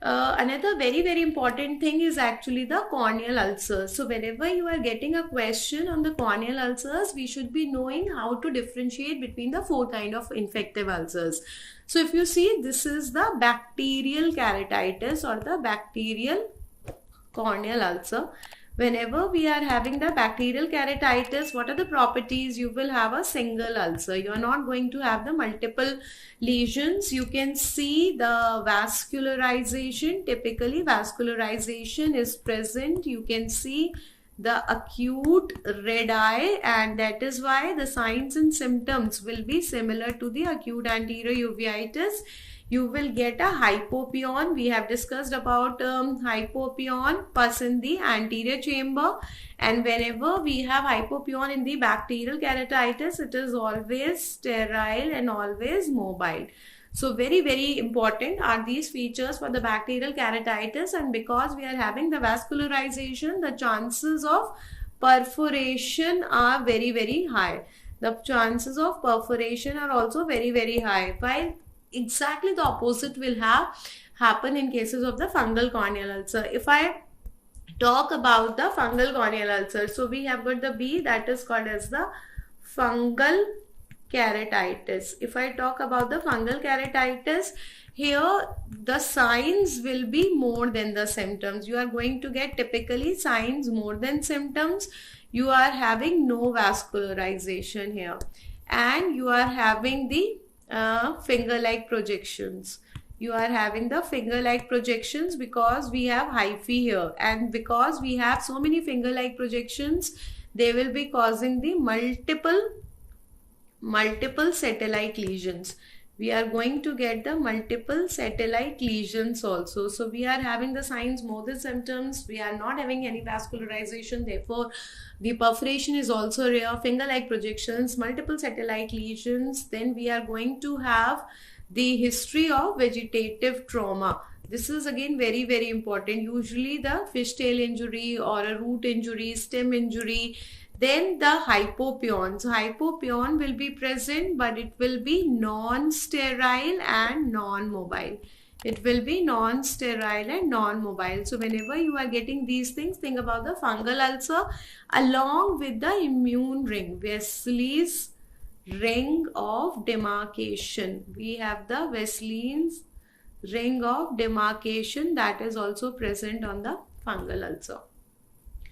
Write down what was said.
Another very important thing is actually the corneal ulcers. So whenever you are getting a question on the corneal ulcers, we should be knowing how to differentiate between the four kind of infective ulcers. So if you see, this is the bacterial keratitis or the bacterial corneal ulcer. Whenever we are having the bacterial keratitis, what are the properties? You will have a single ulcer. You are not going to have the multiple lesions. You can see the vascularization. Typically, vascularization is present. You can see the acute red eye, and that is why the signs and symptoms will be similar to the acute anterior uveitis. You will get a hypopion. We have discussed about hypopion pus in the anterior chamber, and whenever we have hypopion in the bacterial keratitis, it is always sterile and always mobile. So very important are these features for the bacterial keratitis, and because we are having the vascularization, the chances of perforation are very high. The chances of perforation are also very high, while exactly the opposite will happen in cases of the fungal corneal ulcer. If I talk about the fungal corneal ulcer, so we have got the B, that is called as the fungal keratitis. If I talk about the fungal keratitis, here the signs will be more than the symptoms. You are going to get typically signs more than symptoms. You are having no vascularization here, and you are having the finger-like projections. You are having the finger-like projections because we have hyphae here, and because we have so many finger-like projections, they will be causing the multiple satellite lesions. We are going to get the multiple satellite lesions also. So we are having the signs more than symptoms. We are not having any vascularization. Therefore, the perforation is also rare. Finger-like projections, multiple satellite lesions. Then we are going to have the history of vegetative trauma. This is again very important. Usually the fishtail injury or a root injury, stem injury. Then the hypopion. So hypopion will be present, but it will be non-sterile and non-mobile. It will be non-sterile and non-mobile. So whenever you are getting these things, think about the fungal ulcer along with the immune ring, Wesley's ring of demarcation. We have the Wesley's ring of demarcation that is also present on the fungal ulcer.